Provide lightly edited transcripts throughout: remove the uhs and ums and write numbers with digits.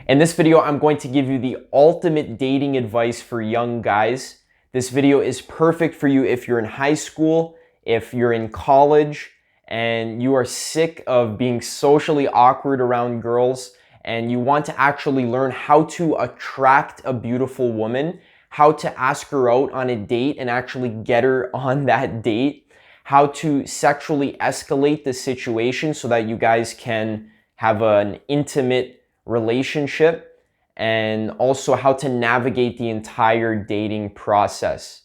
In this video, I'm going to give you the ultimate dating advice for young guys. This video is perfect for you if you're in high school, if you're in college, and you are sick of being socially awkward around girls, and you want to actually learn how to attract a beautiful woman, how to ask her out on a date and actually get her on that date, how to sexually escalate the situation so that you guys can have an intimate relationship, and also how to navigate the entire dating process.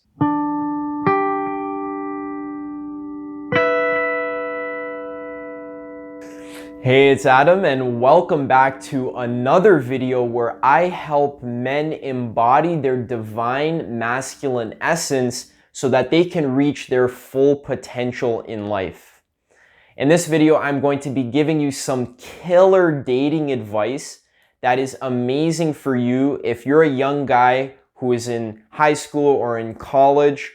Hey, it's Adam, and welcome back to another video where I help men embody their divine masculine essence so that they can reach their full potential in life. In this video, I'm going to be giving you some killer dating advice that is amazing for you if you're a young guy who is in high school or in college.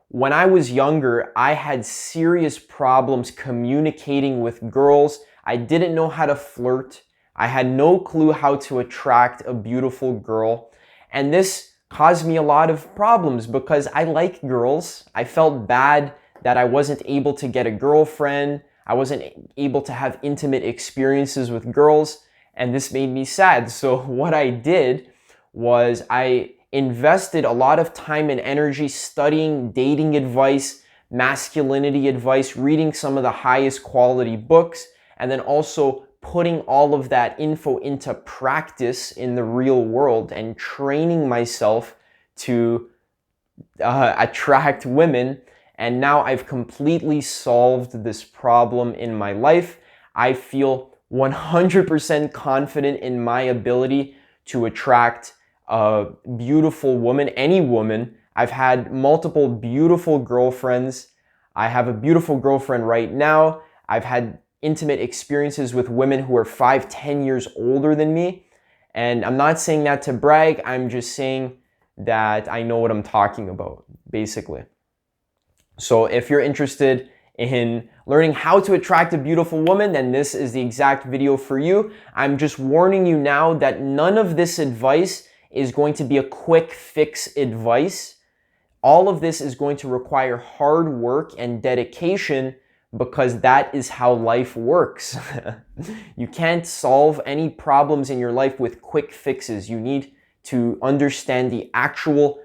When I was younger, I had serious problems communicating with girls. I didn't know how to flirt. I had no clue how to attract a beautiful girl. And this caused me a lot of problems because I like girls. I felt bad that I wasn't able to get a girlfriend. I wasn't able to have intimate experiences with girls, and this made me sad. So what I did was I invested a lot of time and energy studying dating advice, masculinity advice, reading some of the highest quality books, and then also putting all of that info into practice in the real world and training myself to attract women. And now I've completely solved this problem in my life. I feel 100% confident in my ability to attract a beautiful woman, any woman. I've had multiple beautiful girlfriends. I have a beautiful girlfriend right now. I've had intimate experiences with women who are 5-10 years older than me. And I'm not saying that to brag. I'm just saying that I know what I'm talking about, basically. So if you're interested in learning how to attract a beautiful woman, then this is the exact video for you. I'm just warning you now that none of this advice is going to be a quick fix advice. All of this is going to require hard work and dedication because that is how life works. You can't solve any problems in your life with quick fixes. You need to understand the actual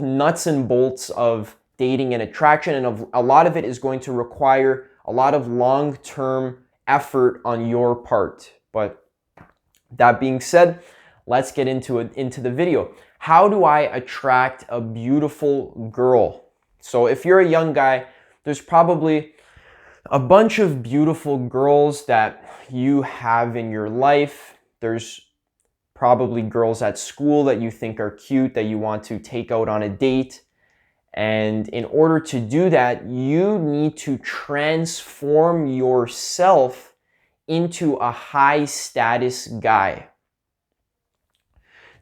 nuts and bolts of dating and attraction, and a lot of it is going to require a lot of long-term effort on your part. But that being said, let's get into the video. How do I attract a beautiful girl? So if you're a young guy, there's probably a bunch of beautiful girls that you have in your life. There's probably girls at school that you think are cute that you want to take out on a date. And in order to do that, you need to transform yourself into a high status guy.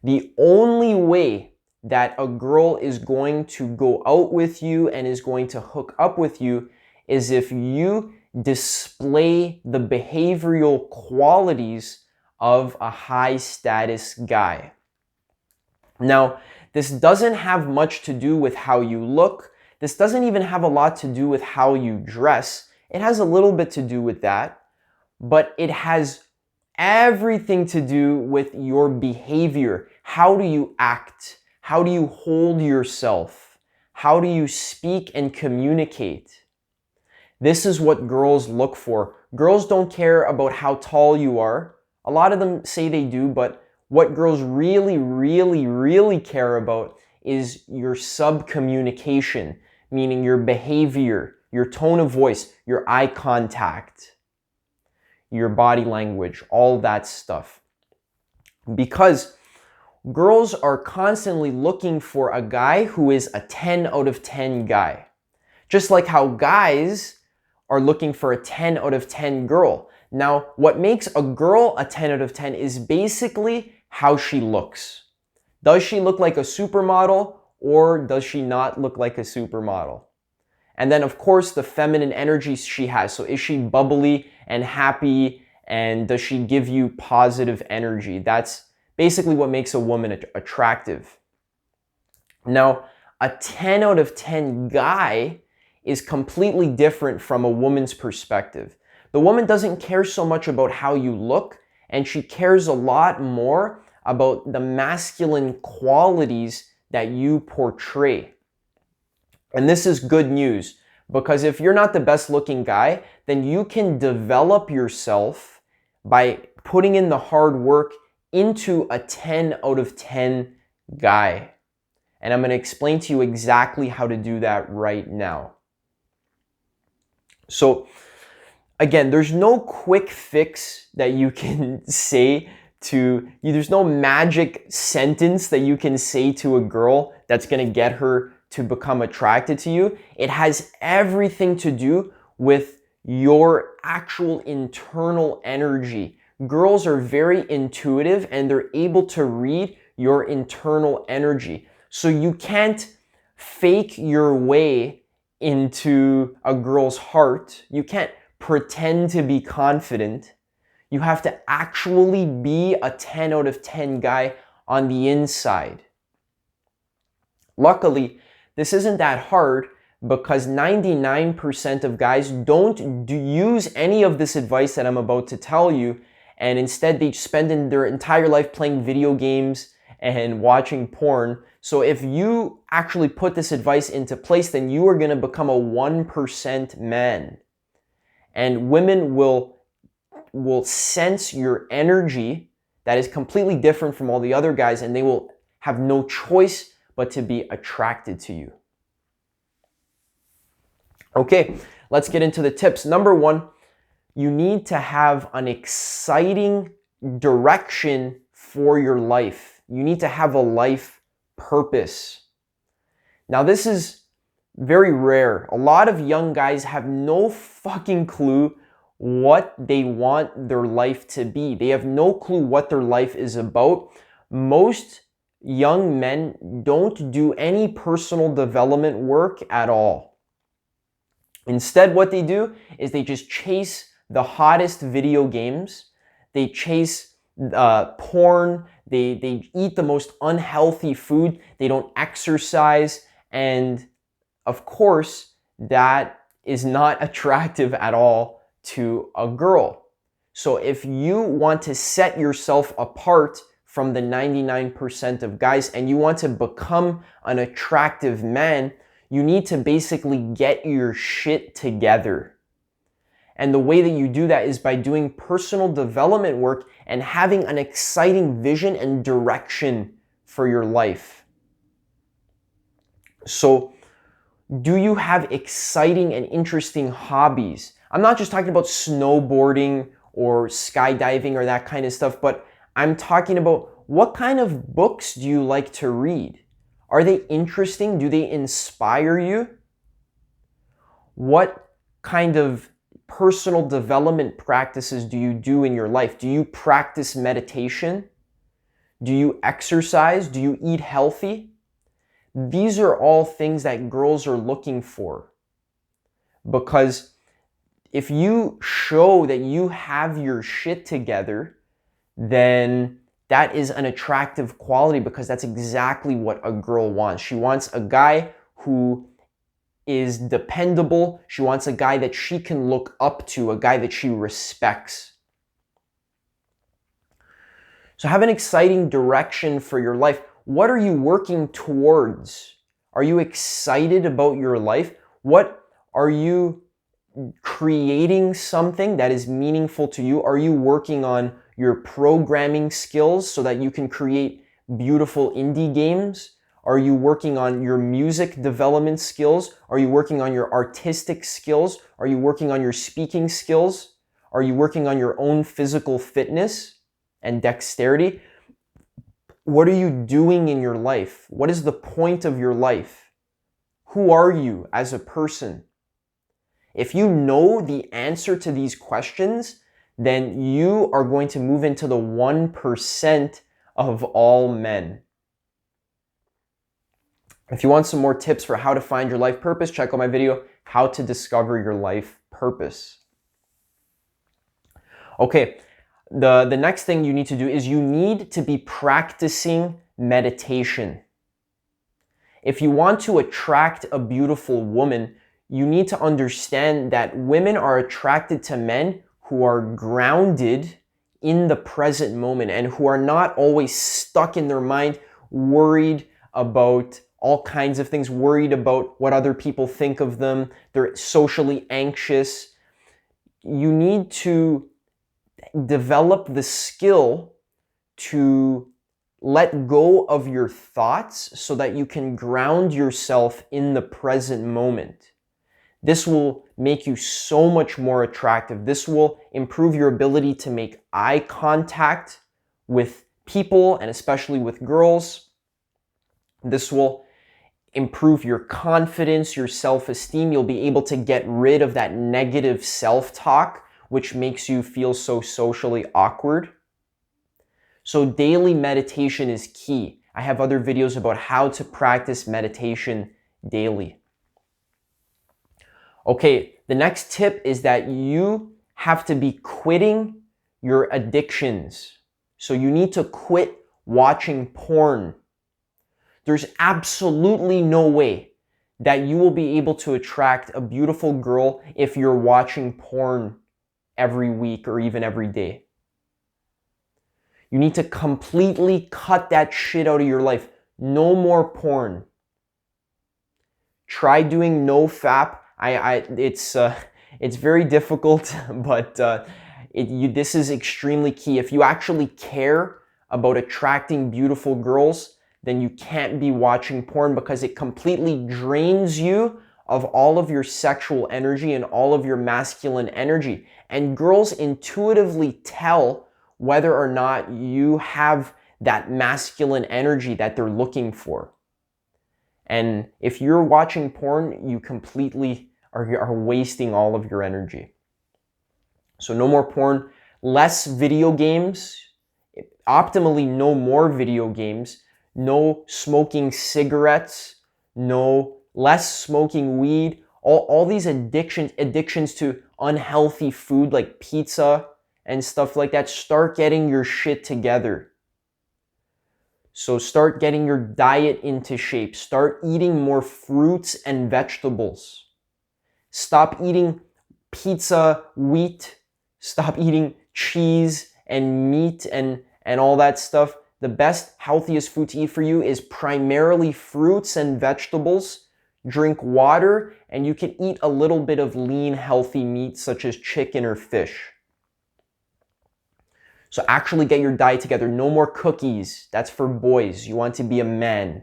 The only way that a girl is going to go out with you and is going to hook up with you is if you display the behavioral qualities of a high status guy. Now, this doesn't have much to do with how you look. This doesn't even have a lot to do with how you dress. It has a little bit to do with that, but it has everything to do with your behavior. How do you act? How do you hold yourself? How do you speak and communicate? This is what girls look for. Girls don't care about how tall you are. A lot of them say they do, but what girls really, really, really care about is your sub-communication, meaning your behavior, your tone of voice, your eye contact, your body language, all that stuff. Because girls are constantly looking for a guy who is a 10 out of 10 guy. Just like how guys are looking for a 10 out of 10 girl. Now, what makes a girl a 10 out of 10 is basically how she looks. Does she look like a supermodel or does she not look like a supermodel? And then of course the feminine energy she has. So is she bubbly and happy And does she give you positive energy? That's basically what makes a woman attractive. Now, a 10 out of 10 guy is completely different from a woman's perspective. The woman doesn't care so much about how you look, and she cares a lot more about the masculine qualities that you portray. And this is good news, because if you're not the best looking guy, then you can develop yourself by putting in the hard work into a 10 out of 10 guy. And I'm going to explain to you exactly how to do that right now. So again, there's no quick fix that you can say there's no magic sentence that you can say to a girl that's going to get her to become attracted to you. It has everything to do with your actual internal energy. Girls are very intuitive and they're able to read your internal energy. So you can't fake your way into a girl's heart. You can't pretend to be confident. You have to actually be a 10 out of 10 guy on the inside. Luckily, this isn't that hard because 99% of guys don't use any of this advice that I'm about to tell you, and instead they spend their entire life playing video games and watching porn. So if you actually put this advice into place, then you are going to become a 1% man. And women will sense your energy that is completely different from all the other guys, and they will have no choice but to be attracted to you. Okay, let's get into the tips. Number one, you need to have an exciting direction for your life. You need to have a life purpose. Now, this is very rare. A lot of young guys have no fucking clue what they want their life to be. They have no clue what their life is about. Most young men don't do any personal development work at all. Instead, what they do is they just chase the hottest video games. They chase porn. They eat the most unhealthy food. They don't exercise. And of course, that is not attractive at all to a girl. So if you want to set yourself apart from the 99% of guys and you want to become an attractive man, you need to basically get your shit together. And the way that you do that is by doing personal development work and having an exciting vision and direction for your life. So, do you have exciting and interesting hobbies? I'm not just talking about snowboarding or skydiving or that kind of stuff, but I'm talking about what kind of books do you like to read? Are they interesting? Do they inspire you? What kind of personal development practices do you do in your life? Do you practice meditation? Do you exercise? Do you eat healthy? These are all things that girls are looking for. Because if you show that you have your shit together, then that is an attractive quality because that's exactly what a girl wants. She wants a guy who is dependable. She wants a guy that she can look up to, a guy that she respects. So have an exciting direction for your life. What are you working towards? Are you excited about your life? What are you creating something that is meaningful to you? Are you working on your programming skills so that you can create beautiful indie games? Are you working on your music development skills? Are you working on your artistic skills? Are you working on your speaking skills? Are you working on your own physical fitness and dexterity? What are you doing in your life? What is the point of your life? Who are you as a person? If you know the answer to these questions, then you are going to move into the 1% of all men. If you want some more tips for how to find your life purpose, check out my video, How to Discover Your Life Purpose. Okay, the next thing you need to do is you need to be practicing meditation. If you want to attract a beautiful woman, you need to understand that women are attracted to men who are grounded in the present moment and who are not always stuck in their mind, worried about all kinds of things, worried about what other people think of them. They're socially anxious. You need to develop the skill to let go of your thoughts so that you can ground yourself in the present moment. This will make you so much more attractive. This will improve your ability to make eye contact with people and especially with girls. This will improve your confidence, your self-esteem. You'll be able to get rid of that negative self-talk, which makes you feel so socially awkward. So daily meditation is key. I have other videos about how to practice meditation daily. Okay, the next tip is that you have to be quitting your addictions. So you need to quit watching porn. There's absolutely no way that you will be able to attract a beautiful girl if you're watching porn every week or even every day. You need to completely cut that shit out of your life. No more porn. Try doing no FAP. It's very difficult, but this is extremely key. If you actually care about attracting beautiful girls, then you can't be watching porn because it completely drains you of all of your sexual energy and all of your masculine energy. And girls intuitively tell whether or not you have that masculine energy that they're looking for. And if you're watching porn, you completely are wasting all of your energy. So no more porn, less video games, optimally no more video games, no smoking cigarettes, less smoking weed, all these addictions to unhealthy food like pizza and stuff like that. Start getting your shit together. So start getting your diet into shape. Start eating more fruits and vegetables. Stop eating pizza, wheat. Stop eating cheese and meat and all that stuff. The best, healthiest food to eat for you is primarily fruits and vegetables. Drink water, and you can eat a little bit of lean, healthy meat such as chicken or fish. So actually get your diet together. No more cookies. That's for boys. You want to be a man.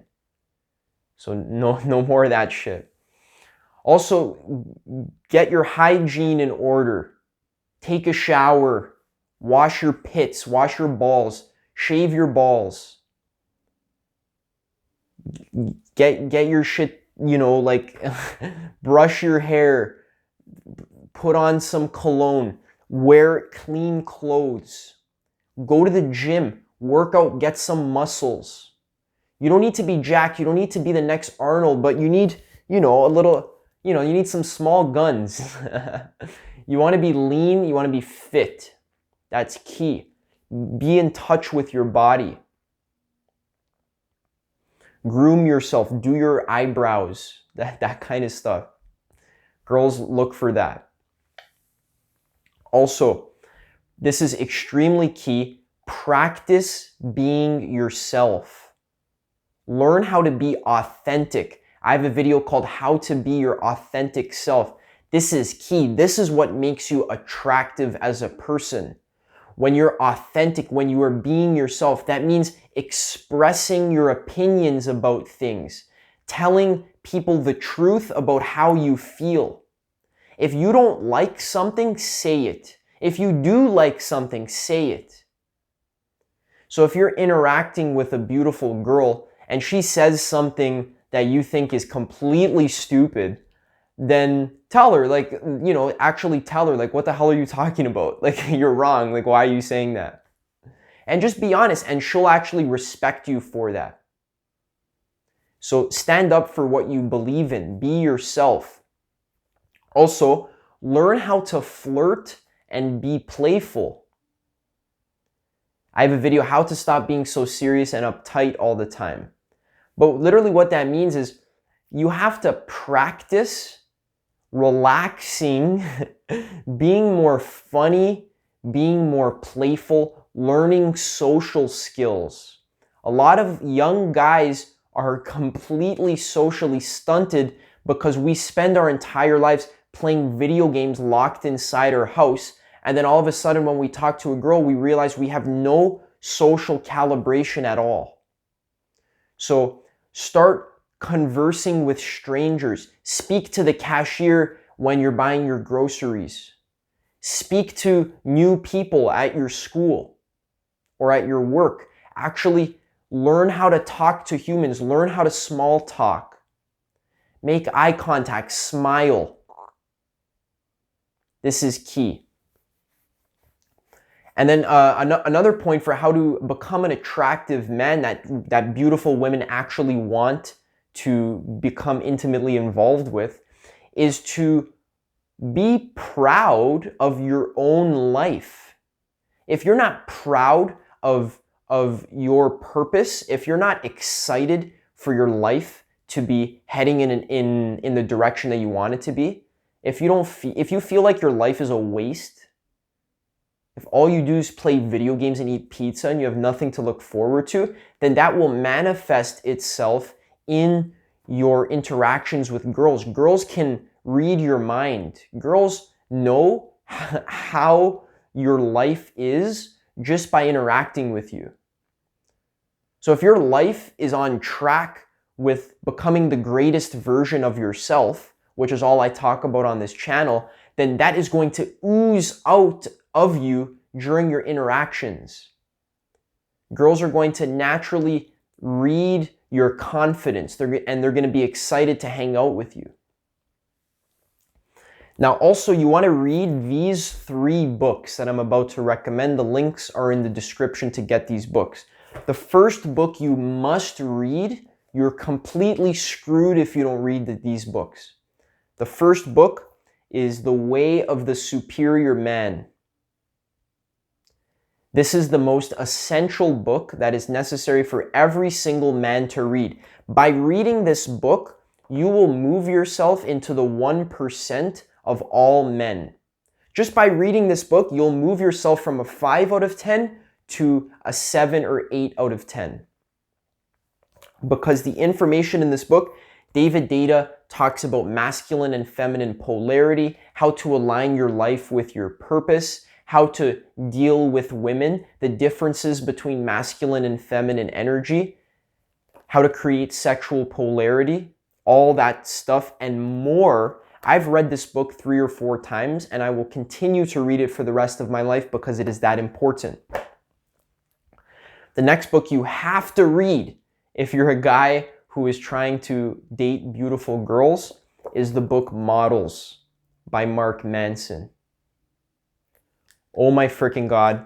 So no more of that shit. Also, get your hygiene in order. Take a shower. Wash your pits. Wash your balls. Shave your balls. Get your shit, like brush your hair. Put on some cologne. Wear clean clothes. Go to the gym, work out, get some muscles. You don't need to be jacked. You don't need to be the next Arnold, but you need, a little, you need some small guns. You want to be lean. You want to be fit. That's key. Be in touch with your body. Groom yourself. Do your eyebrows. That kind of stuff. Girls look for that. Also, this is extremely key. Practice being yourself. Learn how to be authentic. I have a video called How to Be Your Authentic Self. This is key. This is what makes you attractive as a person. When you're authentic, when you are being yourself, that means expressing your opinions about things, telling people the truth about how you feel. If you don't like something, say it. If you do like something, say it. So if you're interacting with a beautiful girl and she says something that you think is completely stupid, then tell her, actually tell her, what the hell are you talking about? You're wrong. Why are you saying that? And just be honest, and she'll actually respect you for that. So stand up for what you believe in. Be yourself. Also, learn how to flirt and be playful. I have a video, how to stop being so serious and uptight all the time. But literally what that means is you have to practice relaxing, being more funny, being more playful, learning social skills. A lot of young guys are completely socially stunted because we spend our entire lives playing video games locked inside our house. And then all of a sudden when we talk to a girl, we realize we have no social calibration at all. So start conversing with strangers. Speak to the cashier when you're buying your groceries. Speak to new people at your school or at your work. Actually learn how to talk to humans. Learn how to small talk. Make eye contact. Smile. This is key. And then another point for how to become an attractive man that beautiful women actually want to become intimately involved with is to be proud of your own life. If you're not proud of your purpose, if you're not excited for your life to be heading in the direction that you want it to be, if you feel like your life is a waste, if all you do is play video games and eat pizza and you have nothing to look forward to, then that will manifest itself in your interactions with girls. Girls can read your mind. Girls know how your life is just by interacting with you. So if your life is on track with becoming the greatest version of yourself, which is all I talk about on this channel, then that is going to ooze out of you during your interactions. Girls are going to naturally read your confidence, and they're going to be excited to hang out with you. Now, also, you want to read these 3 books that I'm about to recommend. The links are in the description to get these books. The first book you must read. You're completely screwed if you don't read these books. The first book is The Way of the Superior Man. This is the most essential book that is necessary for every single man to read. By reading this book, you will move yourself into the 1% of all men. Just by reading this book, you'll move yourself from a 5 out of 10 to a 7 or 8 out of 10. Because the information in this book, David Deida talks about masculine and feminine polarity, how to align your life with your purpose, how to deal with women, the differences between masculine and feminine energy, how to create sexual polarity, all that stuff and more. I've read this book 3 or 4 times and I will continue to read it for the rest of my life because it is that important. The next book you have to read if you're a guy who is trying to date beautiful girls is the book Models by Mark Manson. Oh my freaking God.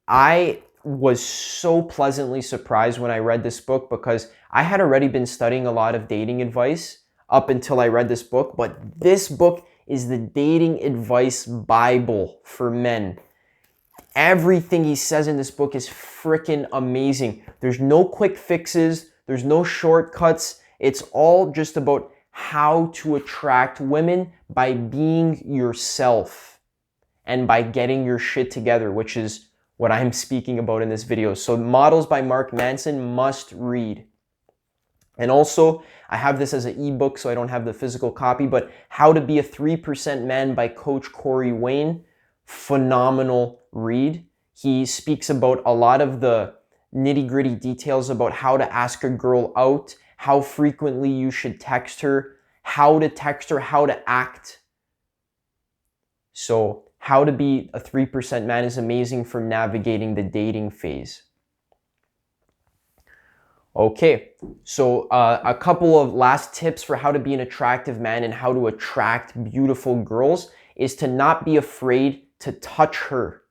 I was so pleasantly surprised when I read this book because I had already been studying a lot of dating advice up until I read this book, but this book is the dating advice Bible for men. Everything he says in this book is freaking amazing. There's no quick fixes. There's no shortcuts. It's all just about how to attract women by being yourself and by getting your shit together, which is what I'm speaking about in this video. So Models by Mark Manson, must read. And also, I have this as an ebook, so I don't have the physical copy, but How to Be a 3% Man by Coach Corey Wayne. Phenomenal read. He speaks about a lot of the nitty-gritty details about how to ask a girl out, how frequently you should text her, how to text her, how to act. So How to Be a 3% Man is amazing for navigating the dating phase. Okay, so a couple of last tips for how to be an attractive man and how to attract beautiful girls is to not be afraid to touch her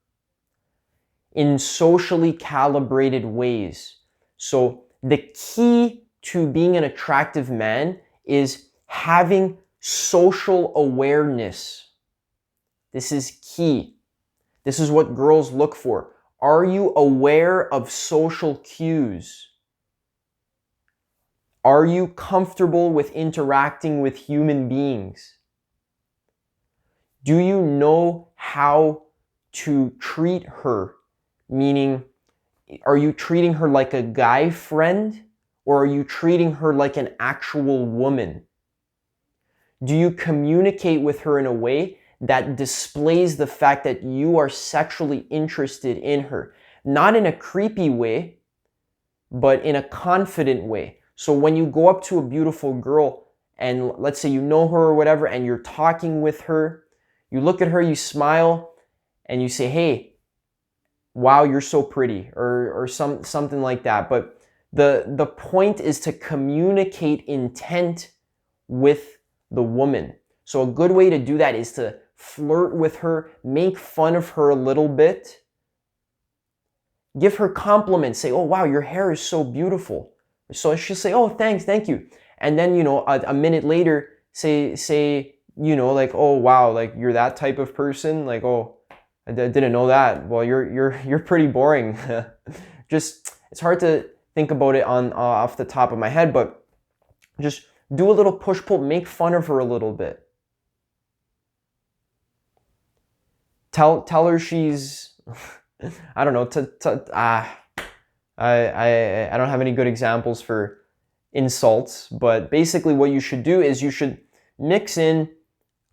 in socially calibrated ways. So the key to being an attractive man is having social awareness. This is key. This is what girls look for. Are you aware of social cues? Are you comfortable with interacting with human beings? Do you know how to treat her? Meaning, are you treating her like a guy friend, or are you treating her like an actual woman? Do you communicate with her in a way that displays the fact that you are sexually interested in her? Not in a creepy way, but in a confident way. So when you go up to a beautiful girl and let's say you know her or whatever, and you're talking with her, you look at her, you smile, and you say, hey, wow, you're so pretty, or something like that. But the point is to communicate intent with the woman. So a good way to do that is to flirt with her, make fun of her a little bit, give her compliments, say, oh wow, your hair is so beautiful. So she'll say, oh, thanks, thank you. And then, a minute later, say, like, oh wow, like you're that type of person, like, oh, I didn't know that. Well, you're pretty boring. Just, it's hard to think about it off the top of my head, but just do a little push-pull, make fun of her a little bit. Tell her she's, I don't know, I don't have any good examples for insults, but basically what you should do is you should mix in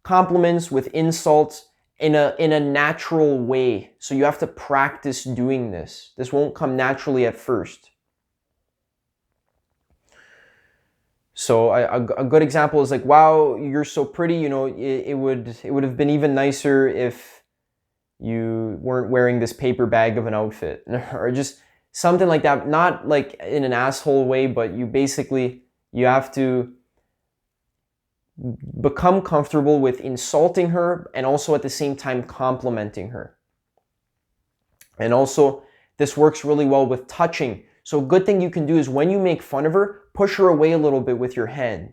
compliments with insults in a natural way. So you have to practice doing this. This won't come naturally at first. So a good example is like, wow, you're so pretty. It would have been even nicer if you weren't wearing this paper bag of an outfit, or just something like that. Not like in an asshole way, but you have to become comfortable with insulting her and also at the same time complimenting her. And also, this works really well with touching. So a good thing you can do is when you make fun of her, push her away a little bit with your hand.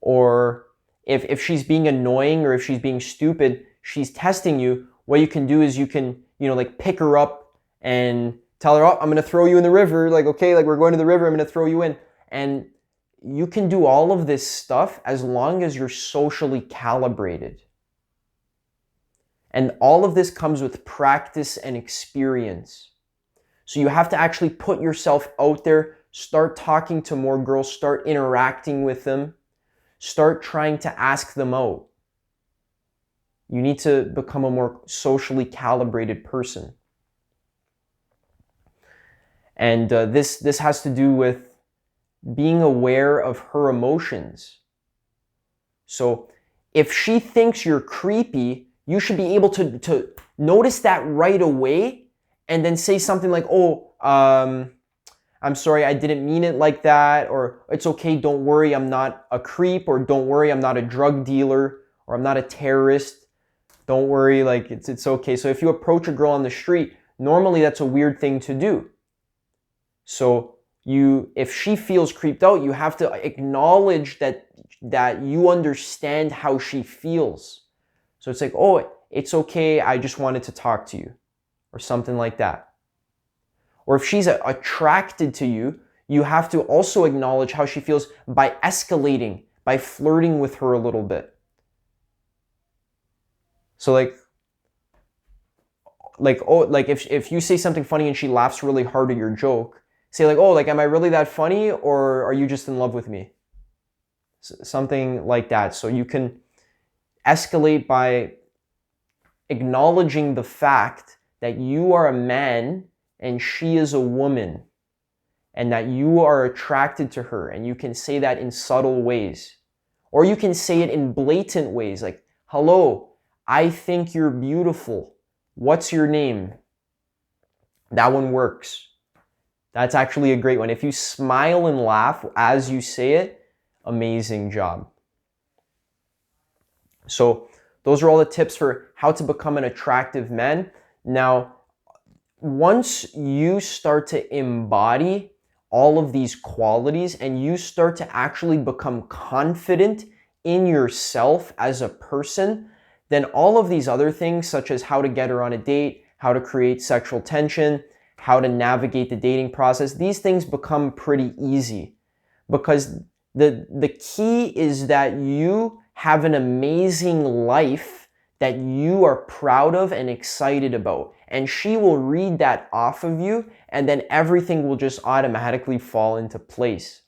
Or if she's being annoying or if she's being stupid, she's testing you, what you can do is you can, like pick her up and tell her, oh, I'm going to throw you in the river. Like, okay, like we're going to the river, I'm going to throw you in. And you can do all of this stuff as long as you're socially calibrated. And all of this comes with practice and experience. So you have to actually put yourself out there, start talking to more girls, start interacting with them, start trying to ask them out. You need to become a more socially calibrated person. And this has to do with being aware of her emotions. So if she thinks you're creepy, you should be able to notice that right away and then say something like, oh, I'm sorry, I didn't mean it like that, or it's okay, don't worry, I'm not a creep, or don't worry, I'm not a drug dealer, or I'm not a terrorist. Don't worry, like it's okay. So if you approach a girl on the street, normally that's a weird thing to do. So if she feels creeped out, you have to acknowledge that you understand how she feels. So it's like, oh, it's okay, I just wanted to talk to you, or something like that. Or if she's attracted to you, you have to also acknowledge how she feels by escalating, by flirting with her a little bit. So if you say something funny and she laughs really hard at your joke, say like, oh, like, am I really that funny, or are you just in love with me? Something like that. So you can escalate by acknowledging the fact that you are a man and she is a woman, and that you are attracted to her, and you can say that in subtle ways. Or you can say it in blatant ways, like, hello, I think you're beautiful. What's your name? That one works. That's actually a great one. If you smile and laugh as you say it, amazing job. So those are all the tips for how to become an attractive man. Now, once you start to embody all of these qualities and you start to actually become confident in yourself as a person, then all of these other things, such as how to get her on a date, how to create sexual tension, how to navigate the dating process, these things become pretty easy because the key is that you have an amazing life that you are proud of and excited about. And she will read that off of you, and then everything will just automatically fall into place.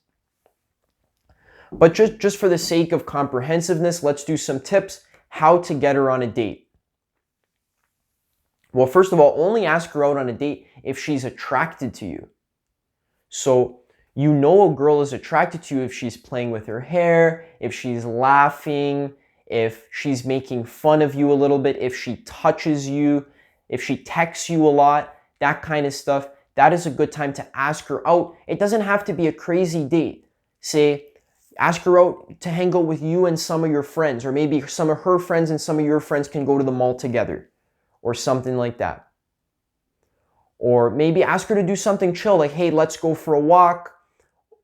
But just for the sake of comprehensiveness, let's do some tips how to get her on a date. Well, first of all, only ask her out on a date if she's attracted to you. So you know a girl is attracted to you if she's playing with her hair, if she's laughing, if she's making fun of you a little bit, if she touches you, if she texts you a lot, that kind of stuff. That is a good time to ask her out. It doesn't have to be a crazy date. Say, ask her out to hang out with you and some of your friends, or maybe some of her friends and some of your friends can go to the mall together, or something like that. Or maybe ask her to do something chill, like, hey, let's go for a walk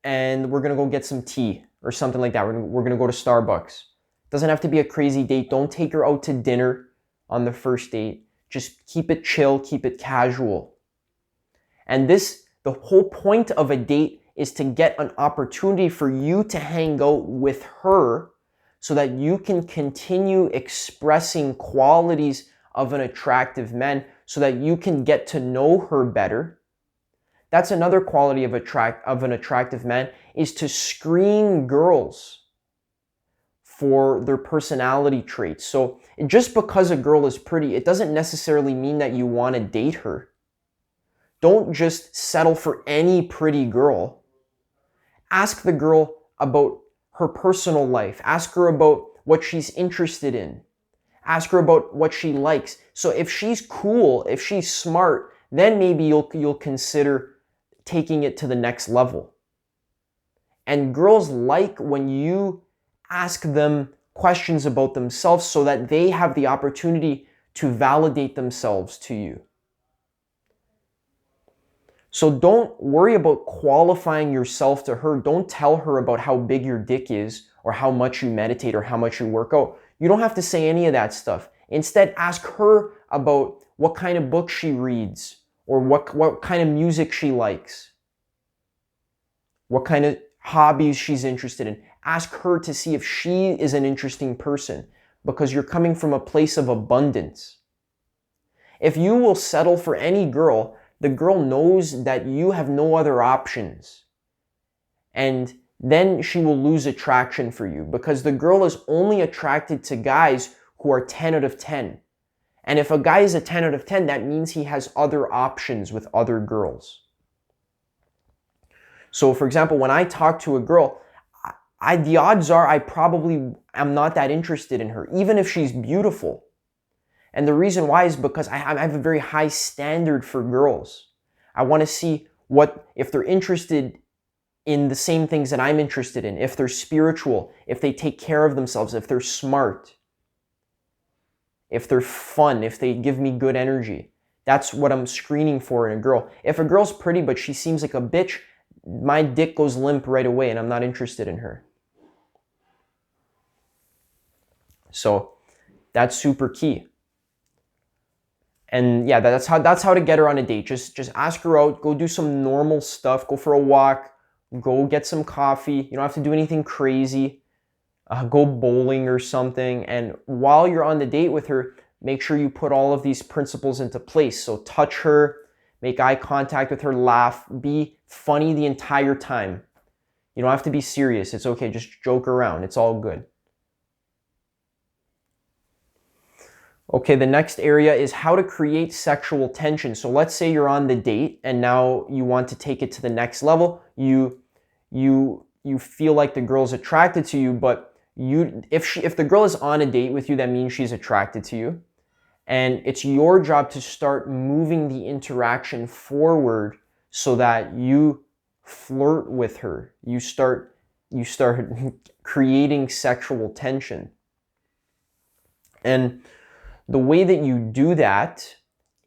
and we're gonna go get some tea or something like that. We're gonna go to Starbucks. Doesn't have to be a crazy date. Don't take her out to dinner on the first date. Just keep it chill, keep it casual. And the whole point of a date is to get an opportunity for you to hang out with her so that you can continue expressing qualities of an attractive man so that you can get to know her better. That's another quality of an attractive man, is to screen girls for their personality traits. So just because a girl is pretty, it doesn't necessarily mean that you want to date her. Don't just settle for any pretty girl. Ask the girl about her personal life. Ask her about what she's interested in. Ask her about what she likes. So if she's cool, if she's smart, then maybe you'll consider taking it to the next level. And girls like when you ask them questions about themselves so that they have the opportunity to validate themselves to you. So don't worry about qualifying yourself to her. Don't tell her about how big your dick is or how much you meditate or how much you work out. You don't have to say any of that stuff. Instead, ask her about what kind of books she reads or what kind of music she likes, what kind of hobbies she's interested in. Ask her to see if she is an interesting person, because you're coming from a place of abundance. If you will settle for any girl, the girl knows that you have no other options. And then she will lose attraction for you, because the girl is only attracted to guys who are 10 out of 10. And if a guy is a 10 out of 10, that means he has other options with other girls. So for example, when I talk to a girl, the odds are I probably am not that interested in her, even if she's beautiful. And the reason why is because I have a very high standard for girls. I want to see if they're interested in the same things that I'm interested in, if they're spiritual, if they take care of themselves, if they're smart, if they're fun, if they give me good energy. That's what I'm screening for in a girl. If a girl's pretty but she seems like a bitch, my dick goes limp right away and I'm not interested in her. So that's super key. And yeah, that's how to get her on a date. Just ask her out, go do some normal stuff, go for a walk, go get some coffee. You don't have to do anything crazy. Go bowling or something. And while you're on the date with her, make sure you put all of these principles into place. So touch her, make eye contact with her, laugh, be funny the entire time. You don't have to be serious. It's okay. Just joke around. It's all good. Okay, the next area is how to create sexual tension. So let's say you're on the date and now you want to take it to the next level. You feel like the girl's attracted to you, but if the girl is on a date with you, that means she's attracted to you. And it's your job to start moving the interaction forward so that you flirt with her. You start creating sexual tension. And the way that you do that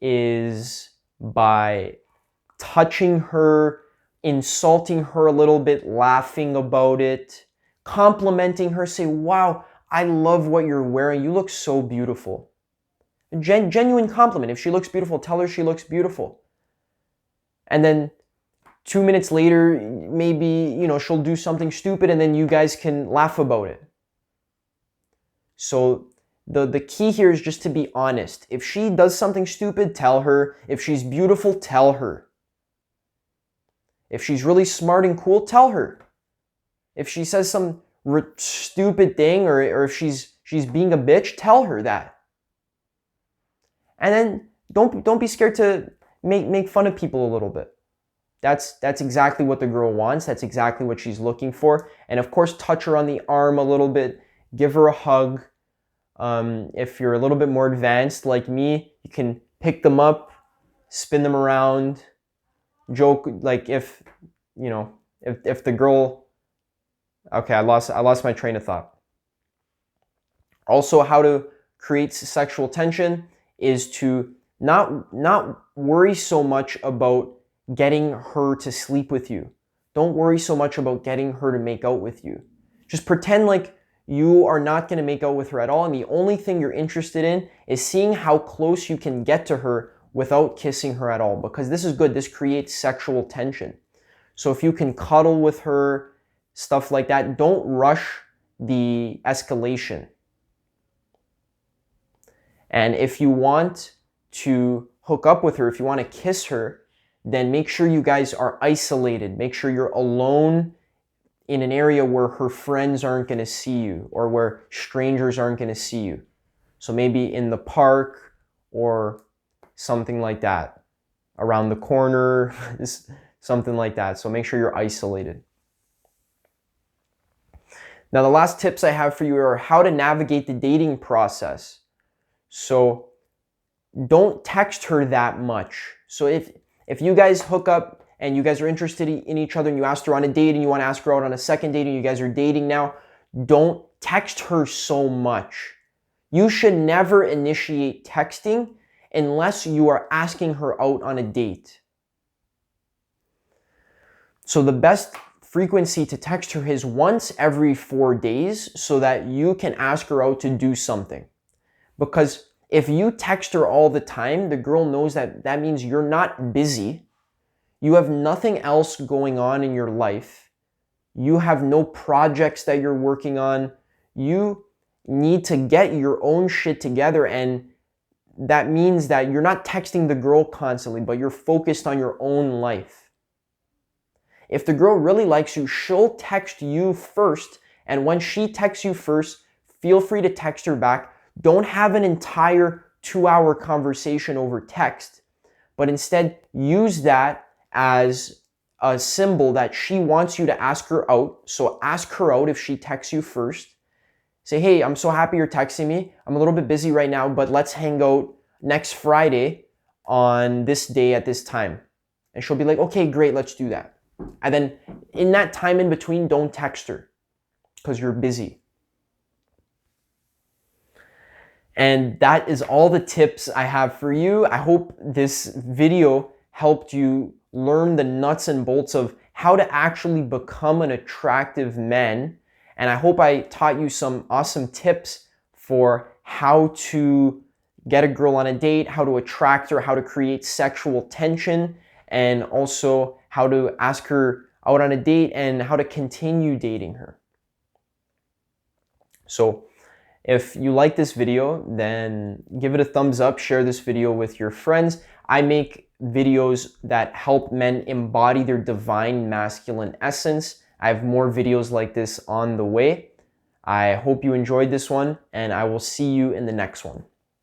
is by touching her, insulting her a little bit, laughing about it, complimenting her, say, wow, I love what you're wearing. You look so beautiful. Genuine compliment. If she looks beautiful, tell her she looks beautiful. And then 2 minutes later, maybe, she'll do something stupid and then you guys can laugh about it. So the key here is just to be honest. If she does something stupid, tell her. If she's beautiful, tell her. If she's really smart and cool, tell her. If she says some stupid thing or if she's being a bitch, tell her that. And then don't be scared to make fun of people a little bit. That's exactly what the girl wants. That's exactly what she's looking for. And of course, touch her on the arm a little bit. Give her a hug. If you're a little bit more advanced like me, you can pick them up, spin them around, joke like if the girl. Okay, I lost my train of thought. Also, how to create sexual tension is to not worry so much about getting her to sleep with you. Don't worry so much about getting her to make out with you. Just pretend like you are not going to make out with her at all, and the only thing you're interested in is seeing how close you can get to her without kissing her at all, because this is good. This creates sexual tension. So if you can cuddle with her, stuff like that, don't rush the escalation. And if you want to hook up with her, if you want to kiss her, then make sure you guys are isolated. Make sure you're alone in an area where her friends aren't going to see you or where strangers aren't going to see you. So maybe in the park or something like that, around the corner, something like that. So make sure you're isolated. Now, the last tips I have for you are how to navigate the dating process. So don't text her that much. So if you guys hook up and you guys are interested in each other and you asked her on a date and you want to ask her out on a second date and you guys are dating now, don't text her so much. You should never initiate texting unless you are asking her out on a date. So the best frequency to text her is once every 4 days so that you can ask her out to do something. Because if you text her all the time, the girl knows that means you're not busy. You have nothing else going on in your life. You have no projects that you're working on. You need to get your own shit together, and that means that you're not texting the girl constantly, but you're focused on your own life. If the girl really likes you, she'll text you first, and when she texts you first, feel free to text her back. Don't have an entire 2-hour conversation over text, but instead use that as a symbol that she wants you to ask her out. So ask her out if she texts you first. Say, hey, I'm so happy you're texting me. I'm a little bit busy right now, but let's hang out next Friday on this day at this time. And she'll be like, okay, great, let's do that. And then in that time in between, don't text her because you're busy. And that is all the tips I have for you. I hope this video helped you learn the nuts and bolts of how to actually become an attractive man. And I hope I taught you some awesome tips for how to get a girl on a date, how to attract her, how to create sexual tension, and also how to ask her out on a date and how to continue dating her. So if you like this video, then give it a thumbs up, share this video with your friends. I make videos that help men embody their divine masculine essence. I have more videos like this on the way. I hope you enjoyed this one, and I will see you in the next one.